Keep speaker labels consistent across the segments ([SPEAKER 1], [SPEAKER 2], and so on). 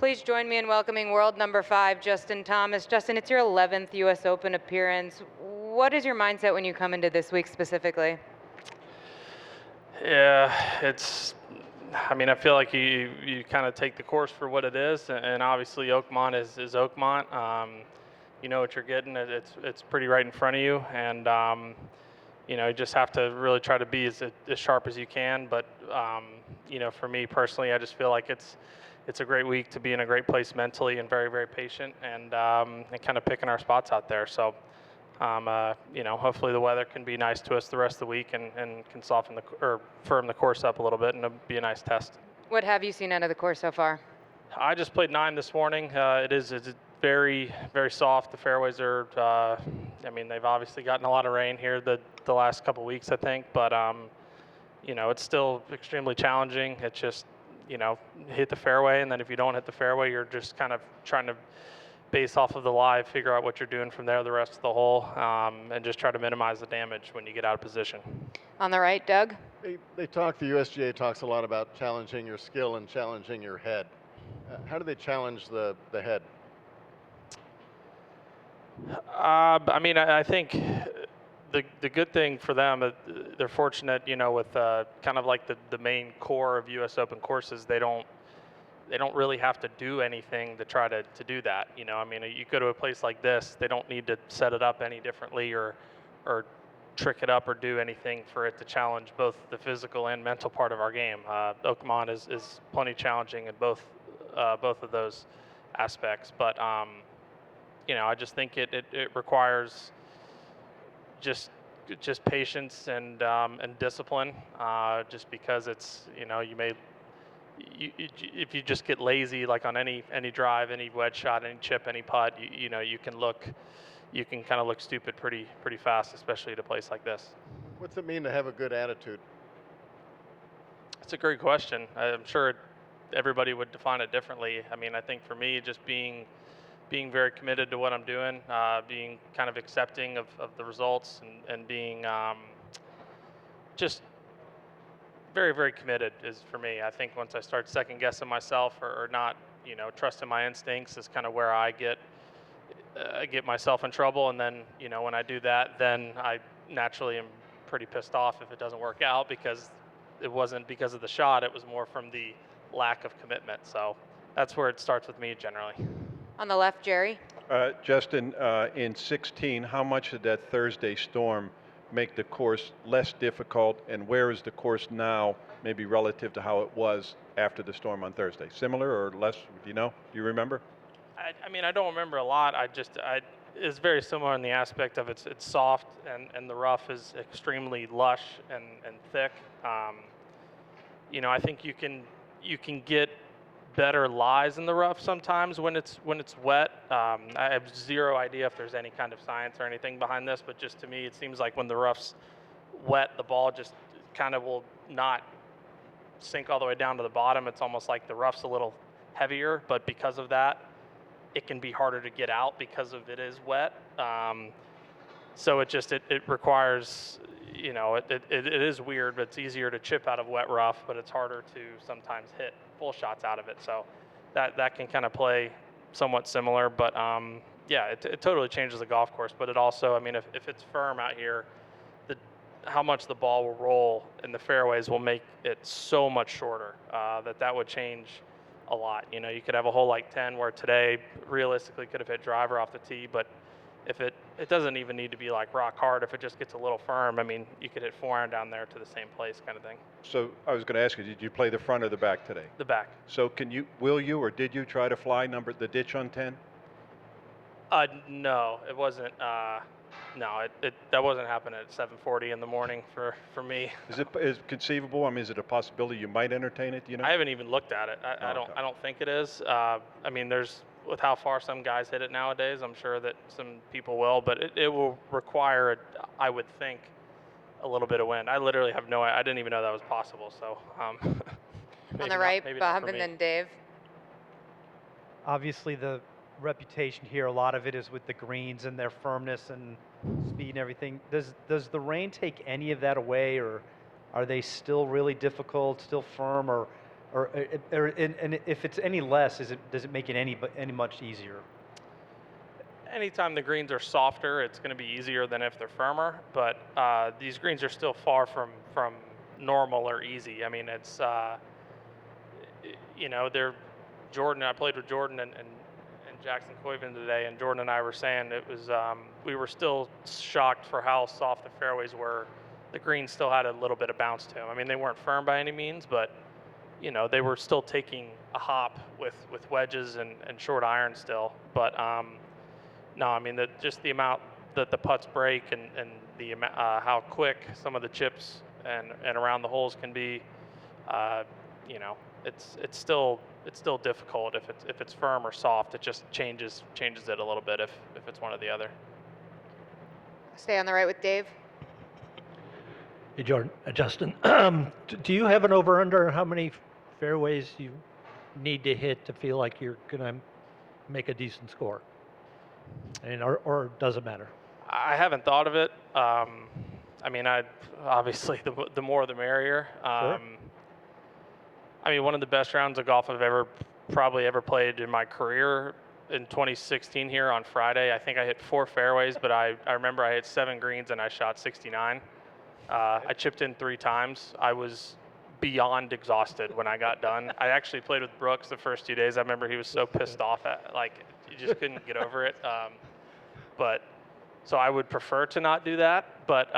[SPEAKER 1] Please join me in welcoming world number 5, Justin Thomas. Justin, it's your 11th U.S. Open appearance. What is your mindset when you come into this week specifically?
[SPEAKER 2] Yeah, I mean, I feel like you kind of take the course for what it is, and obviously Oakmont is Oakmont. You know what you're getting. It's pretty right in front of you, and you just have to really try to be as sharp as you can. But for me personally, I just feel like it's a great week to be in a great place mentally and very very patient, and kind of picking our spots out there. So. Hopefully the weather can be nice to us the rest of the week and can soften or firm the course up a little bit, and it'll be a nice test.
[SPEAKER 1] What have you seen out of the course so far?
[SPEAKER 2] I just played 9 this morning. It's very very soft. The fairways are. They've obviously gotten a lot of rain here the last couple weeks, I think, but it's still extremely challenging. It's just hit the fairway, and then if you don't hit the fairway, you're just kind of trying to base off of the lie, figure out what you're doing from there the rest of the hole, and just try to minimize the damage when you get out of position.
[SPEAKER 1] On the right, Doug?
[SPEAKER 3] The USGA talks a lot about challenging your skill and challenging your head. How do they challenge the head?
[SPEAKER 2] I think the good thing for them, they're fortunate, with kind of like the main core of U.S. Open courses, they don't really have to do anything to try to do that. You go to a place like this, they don't need to set it up any differently or trick it up or do anything for it to challenge both the physical and mental part of our game. Oakmont is plenty challenging in both of those aspects, but I just think it requires just patience and discipline. Just because it's if you just get lazy, like on any drive, any wedge shot, any chip, any putt, you can kind of look stupid pretty fast, especially at a place like this.
[SPEAKER 3] What's it mean to have a good attitude?
[SPEAKER 2] That's a great question. I'm sure everybody would define it differently. I think for me, just being very committed to what I'm doing, being kind of accepting of the results, and being just very, very committed is for me. I think once I start second guessing myself or not, trusting my instincts is kind of where I get myself in trouble. And then, when I do that, then I naturally am pretty pissed off if it doesn't work out, because it wasn't because of the shot. It was more from the lack of commitment. So that's where it starts with me generally.
[SPEAKER 1] On the left, Jerry?
[SPEAKER 4] Justin, in 16, how much did that Thursday storm make the course less difficult, and where is the course now, maybe relative to how it was after the storm on Thursday? Similar or less? Do you remember?
[SPEAKER 2] I don't remember a lot. It's very similar in the aspect of it's soft, and the rough is extremely lush and thick. I think you can get better lies in the rough sometimes when it's wet. I have zero idea if there's any kind of science or anything behind this, but just to me, it seems like when the rough's wet, the ball just kind of will not sink all the way down to the bottom. It's almost like the rough's a little heavier, but because of that, it can be harder to get out because of it is wet. So it requires, it is weird, but it's easier to chip out of wet rough, but it's harder to sometimes hit full shots out of it. So that can kind of play somewhat similar, but it totally changes the golf course. But it also, if it's firm out here, how much the ball will roll in the fairways will make it so much shorter, that would change a lot. You could have a hole like 10 where today realistically could have hit driver off the tee, but if it doesn't even need to be like rock hard. If it just gets a little firm, you could hit 4-iron down there to the same place, kind of thing.
[SPEAKER 4] So I was going to ask you, did you play the front or the back today?
[SPEAKER 2] The back.
[SPEAKER 4] So will you or did you try to fly the ditch on 10?
[SPEAKER 2] No, it wasn't. No, that wasn't happening at 7:40 in the morning for me.
[SPEAKER 4] Is it conceivable? Is it a possibility you might entertain it?
[SPEAKER 2] I haven't even looked at it. I don't think it is. There's, with how far some guys hit it nowadays, I'm sure that some people will, but it will require, I would think, a little bit of wind. I literally have I didn't even know that was possible. So
[SPEAKER 1] on the right, Bob, and then Dave.
[SPEAKER 5] Obviously, the reputation here, a lot of it is with the greens and their firmness and speed and everything. Does the rain take any of that away, or are they still really difficult, still firm, or And if it's any less, does it make it any much easier?
[SPEAKER 2] Anytime the greens are softer, it's going to be easier than if they're firmer. But these greens are still far from normal or easy. I mean, it's they're Jordan. I played with Jordan and Jackson Coyven today, and Jordan and I were saying it was we were still shocked for how soft the fairways were. The greens still had a little bit of bounce to them. I mean, they weren't firm by any means, but they were still taking a hop with wedges and short irons still. But no, I mean, just the amount that the putts break and the amount, how quick some of the chips and around the holes can be, it's still difficult if it's firm or soft. It just changes it a little bit if it's one or the other.
[SPEAKER 1] Stay on the right with Dave.
[SPEAKER 6] Hey, Jordan, Justin, do you have an over/under on how many fairways you need to hit to feel like you're gonna make a decent score? And or does it matter?
[SPEAKER 2] I haven't thought of it. I mean, obviously the more the merrier.
[SPEAKER 6] Sure.
[SPEAKER 2] I mean, one of the best rounds of golf I've probably ever played in my career in 2016 here on Friday. I think I hit 4 fairways, but I remember I hit 7 greens and I shot 69. I chipped in 3 times. I was beyond exhausted when I got done. I actually played with Brooks the first 2 days. I remember he was so pissed off at, like, he just couldn't get over it. So I would prefer to not do that. But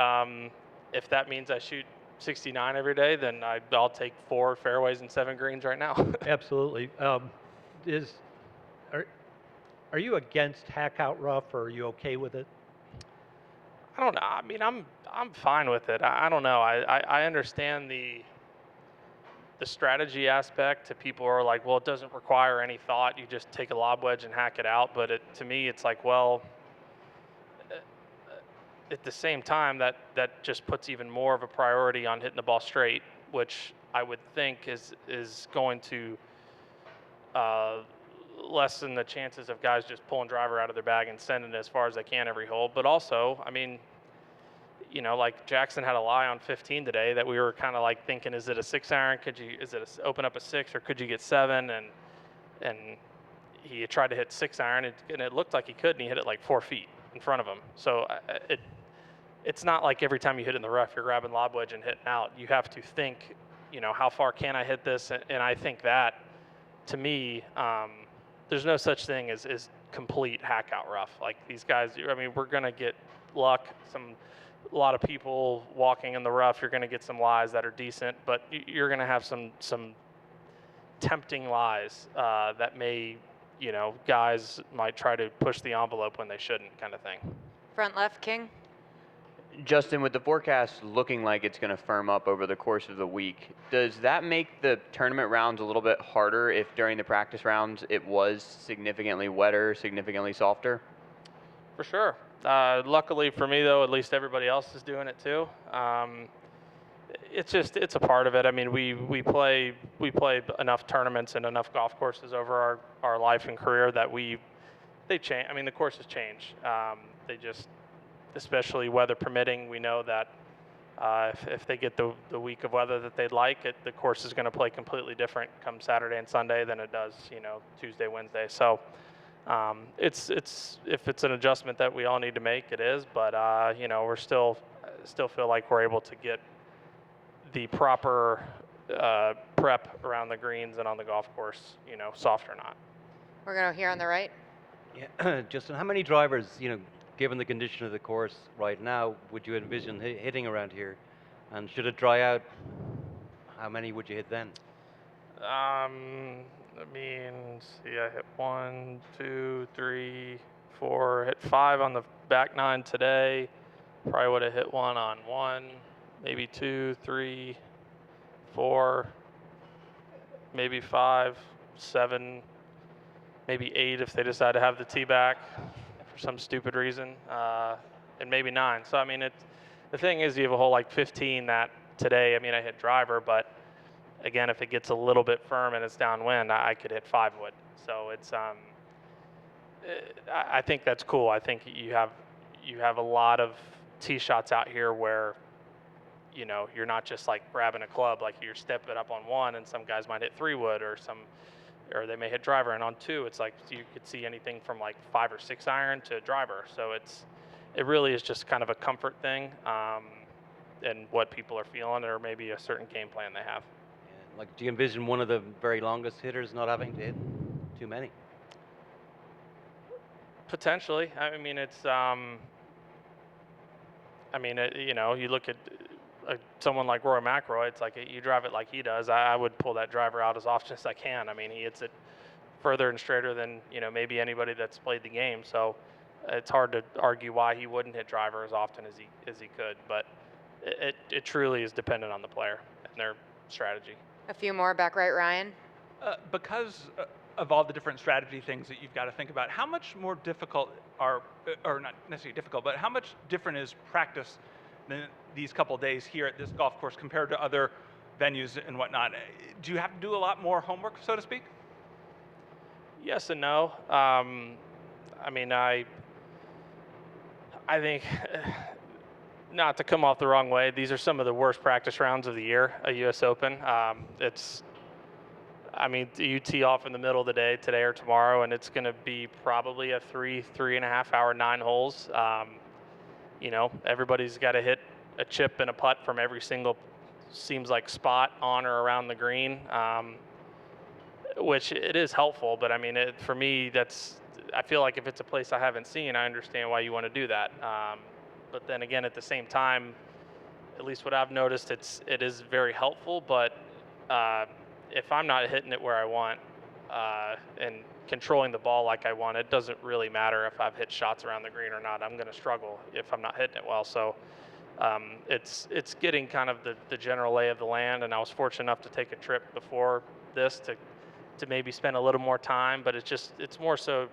[SPEAKER 2] if that means I shoot 69 every day, then I'll take 4 fairways and 7 greens right now.
[SPEAKER 6] Absolutely. Are you against hack out rough, or are you okay with it?
[SPEAKER 2] I don't know. I mean, I'm fine with it. I don't know. I understand the strategy aspect. To people who are like, well, it doesn't require any thought. You just take a lob wedge and hack it out. But to me, it's like, well, at the same time, that just puts even more of a priority on hitting the ball straight, which I would think is going to lessen the chances of guys just pulling driver out of their bag and sending it as far as they can every hole. But also, I mean, like Jackson had a lie on 15 today that we were kind of like thinking, is it a 6-iron? Open up a 6, or could you get 7? And he tried to hit 6-iron, and it looked like he could, and he hit it like 4 feet in front of him. So it's not like every time you hit in the rough, you're grabbing lob wedge and hitting out. You have to think, how far can I hit this? And I think that, to me, there's no such thing as complete hack out rough. Like these guys, I mean, we're gonna get luck. A lot of people walking in the rough, you're gonna get some lies that are decent, but you're gonna have some tempting lies that may, guys might try to push the envelope when they shouldn't, kind of thing.
[SPEAKER 1] Front left, King.
[SPEAKER 7] Justin, with the forecast looking like it's going to firm up over the course of the week, does that make the tournament rounds a little bit harder if during the practice rounds it was significantly wetter, significantly softer?
[SPEAKER 2] For sure. Luckily for me, though, at least everybody else is doing it too. It's a part of it. I mean, we play enough tournaments and enough golf courses over our life and career that they change. I mean, the courses change. They just, especially weather permitting, we know that if they get the week of weather that they'd like, the course is going to play completely different come Saturday and Sunday than it does, Tuesday, Wednesday. So if it's an adjustment that we all need to make, it is. But we're still feel like we're able to get the proper prep around the greens and on the golf course, soft or not.
[SPEAKER 1] We're going to hear on the right.
[SPEAKER 8] Yeah, Justin, how many drivers, given the condition of the course right now, would you envision hitting around here? And should it dry out, how many would you hit then?
[SPEAKER 2] I hit 1, 2, 3, 4, hit 5 on the back 9 today. Probably would have hit 1 on 1, maybe 2, 3, 4, maybe 5, 7, maybe 8 if they decide to have the tee back for some stupid reason, and maybe 9. So I mean, the thing is, you have a whole like 15 that today. I mean, I hit driver, but again, if it gets a little bit firm and it's downwind, I could hit 5 wood. So it's I think that's cool. I think you have a lot of tee shots out here where you're not just like grabbing a club, like you're stepping up on one, and some guys might hit 3-wood or they may hit driver, and on 2, it's like you could see anything from like 5 or 6 iron to driver. So it really is just kind of a comfort thing, and what people are feeling, or maybe a certain game plan they have.
[SPEAKER 8] Yeah, like, do you envision one of the very longest hitters not having to hit too many?
[SPEAKER 2] Potentially. I mean, you look at someone like Rory McIlroy. It's like you drive it like he does. I would pull that driver out as often as I can. I mean, he hits it further and straighter than maybe anybody that's played the game. So it's hard to argue why he wouldn't hit driver as often as he could. But it truly is dependent on the player and their strategy.
[SPEAKER 1] A few more back right, Ryan.
[SPEAKER 9] Because of all the different strategy things that you've got to think about, how much more difficult or not necessarily difficult, but how much different is practice than these couple days here at this golf course compared to other venues and whatnot? Do you have to do a lot more homework, so to speak?
[SPEAKER 2] Yes and no. I mean, I think, not to come off the wrong way, these are some of the worst practice rounds of the year, a U.S. Open. You tee off in the middle of the day, today or tomorrow, and it's going to be probably a 3.5 hour, 9 holes. Everybody's got to hit a chip and a putt from every single, seems like, spot on or around the green, which it is helpful. But I mean, for me, I feel like if it's a place I haven't seen, I understand why you want to do that. But then again, at the same time, at least what I've noticed, it is very helpful. But if I'm not hitting it where I want and controlling the ball like I want, it doesn't really matter if I've hit shots around the green or not. I'm going to struggle if I'm not hitting it well. So it's getting kind of the general lay of the land. And I was fortunate enough to take a trip before this to maybe spend a little more time. But it's more so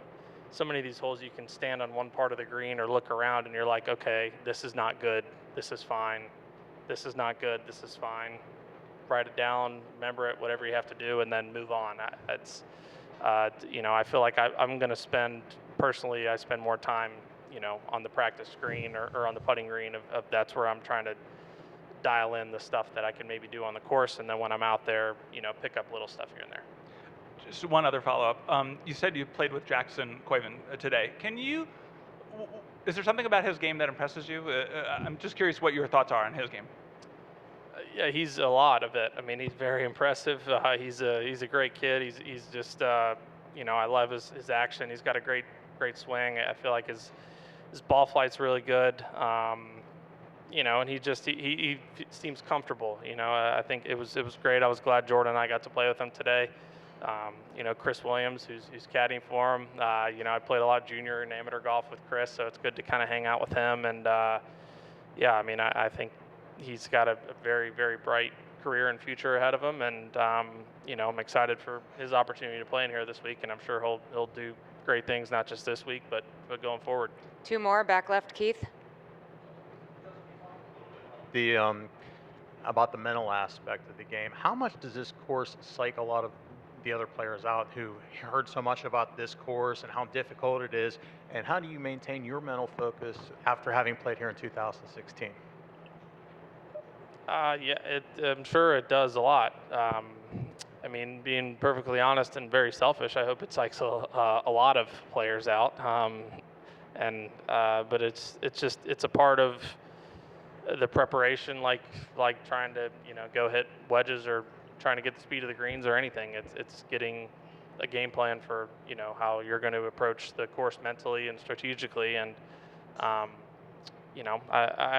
[SPEAKER 2] many of these holes you can stand on one part of the green or look around and you're like, okay, this is not good. This is fine. This is not good. This is fine. Write it down, remember it, whatever you have to do, and then move on. I feel like I'm going to spend more time, on the practice green or on the putting green. Of that's where I'm trying to dial in the stuff that I can maybe do on the course, and then when I'm out there, pick up little stuff here and there.
[SPEAKER 9] Just one other follow-up. You said you played with Jackson Quaven today. Is there something about his game that impresses you? I'm just curious what your thoughts are on his game.
[SPEAKER 2] Yeah, he's a lot of it. I mean, he's very impressive. He's a great kid. He's just I love his action. He's got a great swing. I feel like his ball flight's really good. And he seems comfortable. I think it was great. I was glad Jordan and I got to play with him today. Chris Williams, who's caddying for him. I played a lot of junior and amateur golf with Chris, so it's good to kind of hang out with him. And I think he's got a very, very bright career and future ahead of him, and I'm excited for his opportunity to play in here this week, and I'm sure he'll do great things, not just this week, but going forward.
[SPEAKER 1] 2 more back left, Keith.
[SPEAKER 10] About the mental aspect of the game, how much does this course psych a lot of the other players out who heard so much about this course and how difficult it is, and how do you maintain your mental focus after having played here in 2016?
[SPEAKER 2] I'm sure it does a lot. Being perfectly honest and very selfish, I hope it psychs a lot of players out. But it's a part of the preparation, like trying to go hit wedges or trying to get the speed of the greens or anything. It's getting a game plan for how you're going to approach the course mentally and strategically. And I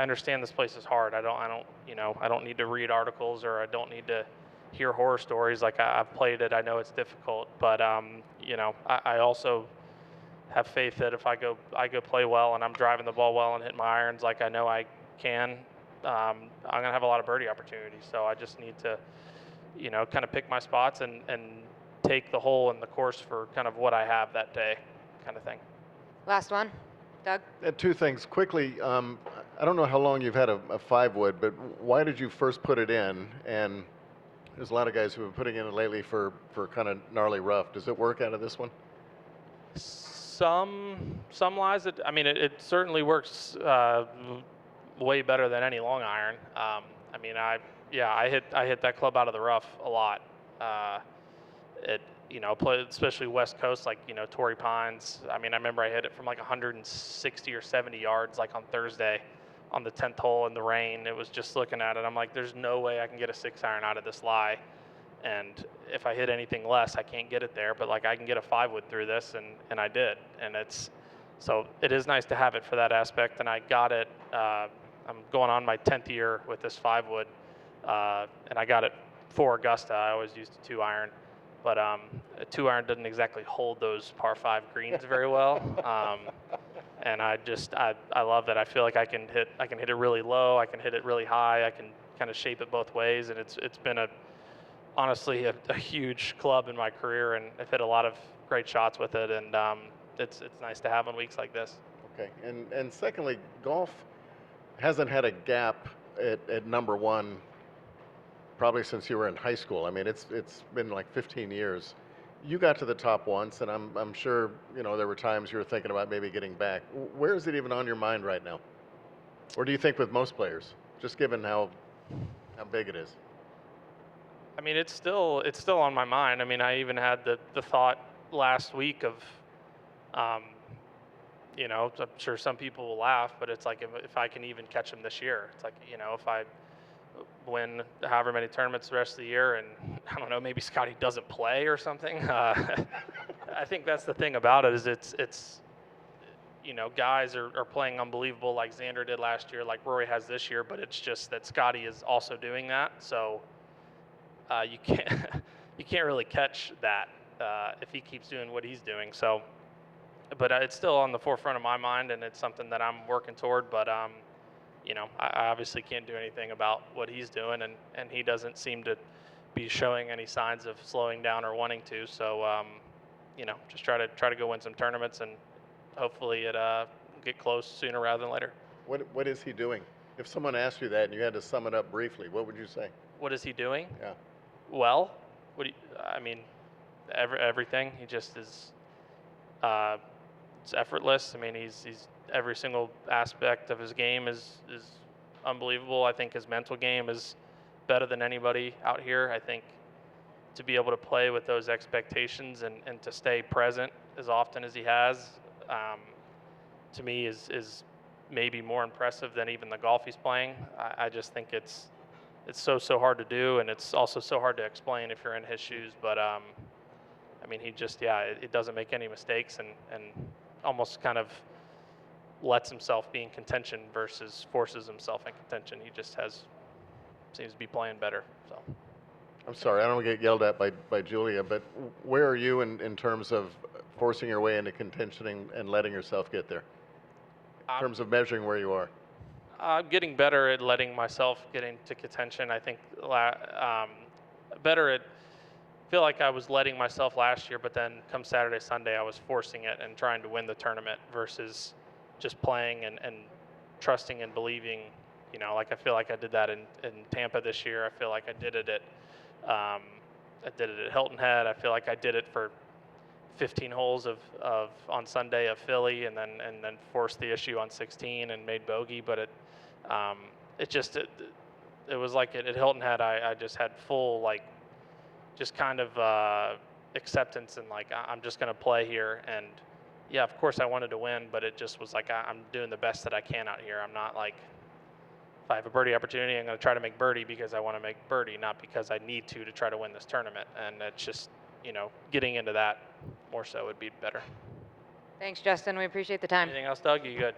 [SPEAKER 2] understand this place is hard. I don't need to read articles, or I don't need to hear horror stories. Like, I've played it, I know it's difficult, but I also have faith that if I go play well and I'm driving the ball well and hitting my irons like I know I can, I'm gonna have a lot of birdie opportunities. So I just need to kind of pick my spots and take the hole in the course for kind of what I have that day, kind of thing.
[SPEAKER 1] Last one, Doug.
[SPEAKER 3] 2 things quickly. I don't know how long you've had a 5-wood, but why did you first put it in? And there's a lot of guys who have been putting it in lately for kind of gnarly rough. Does it work out of this one?
[SPEAKER 2] Some lies. It certainly works way better than any long iron. I mean, I hit that club out of the rough a lot. Especially West Coast, like, Torrey Pines. I mean, I remember I hit it from like 160 or 70 yards, like on Thursday, on the 10th hole in the rain. It was just looking at it, I'm like, there's no way I can get a 6-iron out of this lie. And if I hit anything less, I can't get it there. But like, I can get a 5-wood through this, and I did. And so it is nice to have it for that aspect. And I got it. I'm going on my 10th year with this 5-wood, and I got it for Augusta. I always used a 2-iron, but a 2-iron doesn't exactly hold those par 5 greens very well. And I love that. I feel like I can hit it really low. I can hit it really high. I can kind of shape it both ways. And it's been honestly a huge club in my career, and I've hit a lot of great shots with it. And it's nice to have on weeks like this.
[SPEAKER 3] Okay. And secondly, golf hasn't had a gap at number one probably since you were in high school. I mean, it's been like 15 years. You got to the top once, and I'm sure there were times you were thinking about maybe getting back. Where is it even on your mind right now? Or do you think with most players, just given how big it is?
[SPEAKER 2] I mean, it's still on my mind. I mean, I even had the thought last week of, I'm sure some people will laugh, but it's like if I can even catch them this year, it's like, if I win however many tournaments the rest of the year, and I don't know, maybe Scotty doesn't play or something. I think that's the thing about it, is it's guys are playing unbelievable like Xander did last year, like Rory has this year, but it's just that Scotty is also doing that. So you can't really catch that if he keeps doing what he's doing. So, but it's still on the forefront of my mind, and it's something that I'm working toward. But I obviously can't do anything about what he's doing, and he doesn't seem to be showing any signs of slowing down or wanting to. So, just try to go win some tournaments, and hopefully it get close sooner rather than later.
[SPEAKER 3] What is he doing? If someone asked you that and you had to sum it up briefly, what would you say?
[SPEAKER 2] What is he doing?
[SPEAKER 3] Yeah.
[SPEAKER 2] Well, everything. He just is. It's effortless. I mean, he's every single aspect of his game is unbelievable. I think his mental game is better than anybody out here. I think to be able to play with those expectations and to stay present as often as he has, to me is maybe more impressive than even the golf he's playing. I just think it's so hard to do, and it's also so hard to explain if you're in his shoes. But he just it doesn't make any mistakes, and almost kind of lets himself be in contention versus forces himself in contention. He just seems to be playing better. So
[SPEAKER 3] I'm sorry, I don't want to get yelled at by Julia, but where are you in terms of forcing your way into contention and letting yourself get there? In terms of measuring where you are?
[SPEAKER 2] I'm getting better at letting myself get into contention. I think better at. I feel like I was letting myself last year, but then come Saturday, Sunday, I was forcing it and trying to win the tournament versus just playing and trusting and believing. Like I feel like I did that in Tampa this year. I feel like I did it at Hilton Head. I feel like I did it for 15 holes of on Sunday of Philly, and then forced the issue on 16 and made bogey. But it was like at Hilton Head, I just had full just kind of acceptance, and like I'm just going to play here. And yeah, of course I wanted to win, but it just was like I'm doing the best that I can out here. I'm not like, if I have a birdie opportunity, I'm going to try to make birdie because I want to make birdie, not because I need to try to win this tournament. And it's just, getting into that more so would be better.
[SPEAKER 1] Thanks, Justin. We appreciate the time.
[SPEAKER 2] Anything else, Doug? You good?